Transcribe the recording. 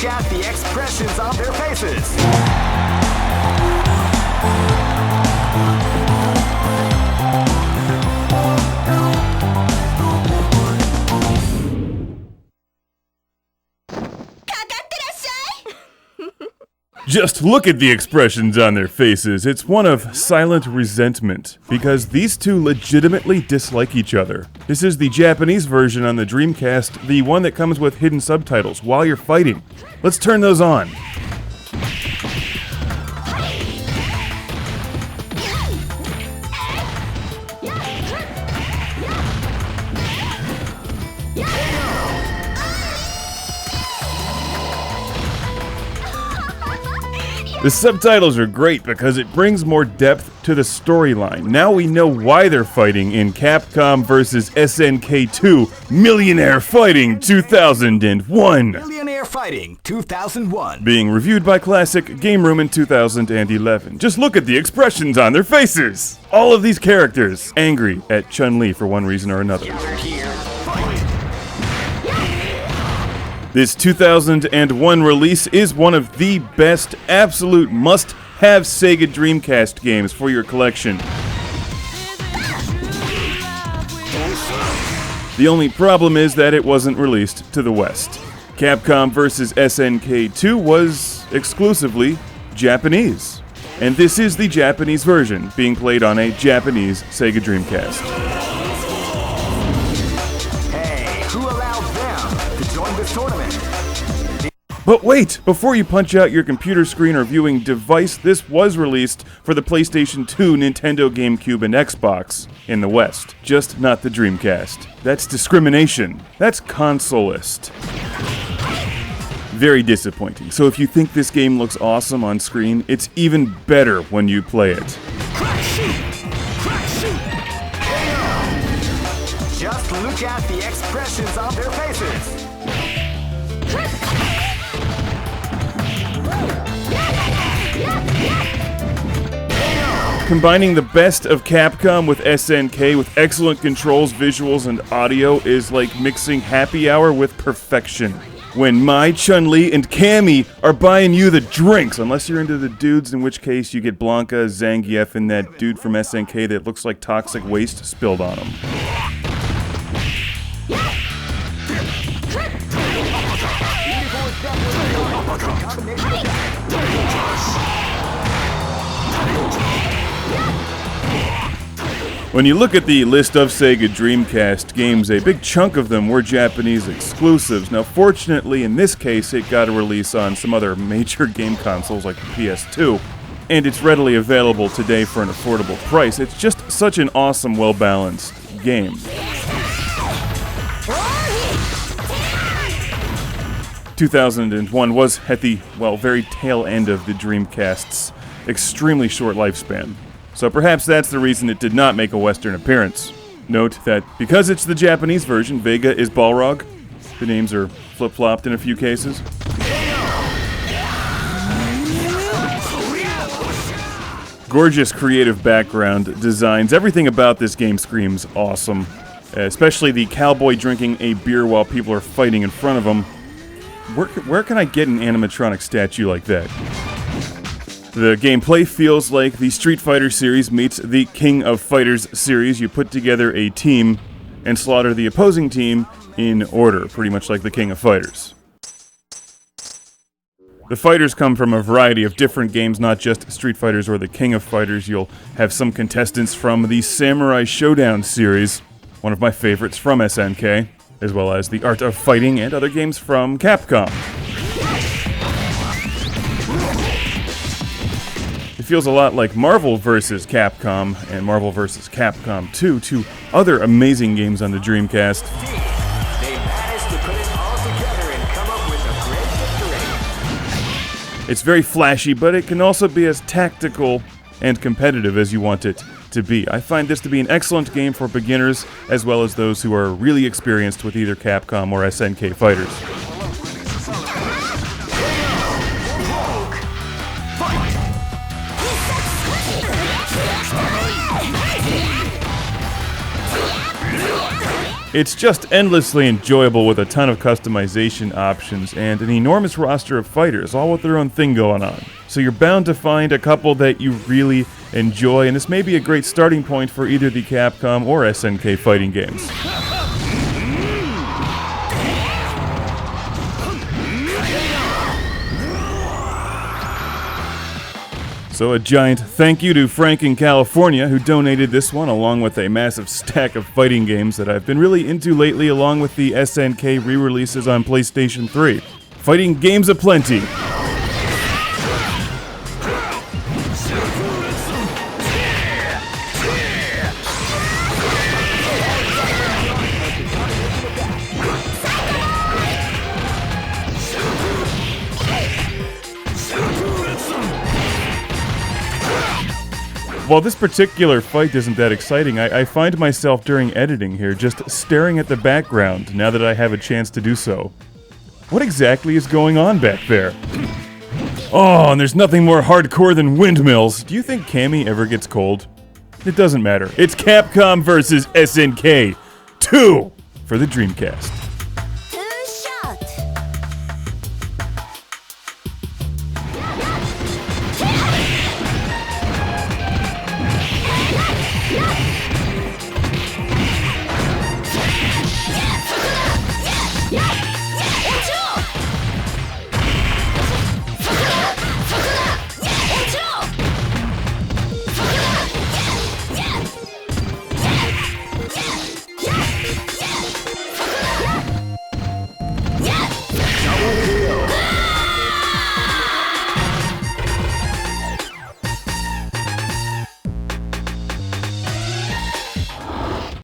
look at the expressions on their faces. Just look at the expressions on their faces. It's one of silent resentment, because these two legitimately dislike each other. This is the Japanese version on the Dreamcast, the one that comes with hidden subtitles while you're fighting. Let's turn those on. The subtitles are great because it brings more depth to the storyline. Now we know why they're fighting in Capcom vs. SNK 2 Millionaire Fighting 2001. Millionaire Fighting 2001. Being reviewed by Classic Game Room in 2011. Just look at the expressions on their faces! All of these characters angry at Chun-Li for one reason or another. This 2001 release is one of the best, absolute must-have Sega Dreamcast games for your collection. The only problem is that it wasn't released to the West. Capcom vs. SNK 2 was exclusively Japanese. And this is the Japanese version, being played on a Japanese Sega Dreamcast. But wait! Before you punch out your computer screen or viewing device, this was released for the PlayStation 2, Nintendo Gamecube, and Xbox in the West. Just not the Dreamcast. That's discrimination. That's consolist. Very disappointing. So if you think this game looks awesome on screen, it's even better when you play it. Just look at the expressions on their faces. Combining the best of Capcom with SNK with excellent controls, visuals, and audio is like mixing Happy Hour with perfection. When my Chun-Li and Cammy are buying you the drinks, unless you're into the dudes, in which case you get Blanka, Zangief, and that dude from SNK that looks like toxic waste spilled on him. When you look at the list of Sega Dreamcast games, a big chunk of them were Japanese exclusives. Now, fortunately, in this case, it got a release on some other major game consoles like the PS2, and it's readily available today for an affordable price. It's just such an awesome, well-balanced game. ...2001 was at the, well, very tail end of the Dreamcast's extremely short lifespan. So perhaps that's the reason it did not make a Western appearance. Note that because it's the Japanese version, Vega is Balrog. The names are flip-flopped in a few cases. Gorgeous creative background designs. Everything about this game screams awesome. Especially the cowboy drinking a beer while people are fighting in front of him. Where can I get an animatronic statue like that? The gameplay feels like the Street Fighter series meets the King of Fighters series. You put together a team and slaughter the opposing team in order, pretty much like the King of Fighters. The fighters come from a variety of different games, not just Street Fighters or the King of Fighters. You'll have some contestants from the Samurai Showdown series, one of my favorites from SNK, as well as the Art of Fighting and other games from Capcom. It feels a lot like Marvel vs. Capcom and Marvel vs. Capcom 2, two other amazing games on the Dreamcast. They managed to put it all together and come up with a great victory. It's very flashy, but it can also be as tactical and competitive as you want it to be. I find this to be an excellent game for beginners, as well as those who are really experienced with either Capcom or SNK fighters. It's just endlessly enjoyable with a ton of customization options and an enormous roster of fighters, all with their own thing going on. So you're bound to find a couple that you really enjoy, and this may be a great starting point for either the Capcom or SNK fighting games. So a giant thank you to Frank in California, who donated this one along with a massive stack of fighting games that I've been really into lately, along with the SNK re-releases on PlayStation 3. Fighting games aplenty. While this particular fight isn't that exciting, I find myself during editing here just staring at the background now that I have a chance to do so. What exactly is going on back there? Oh, and there's nothing more hardcore than windmills. Do you think Cammy ever gets cold? It doesn't matter. It's Capcom versus SNK 2 for the Dreamcast.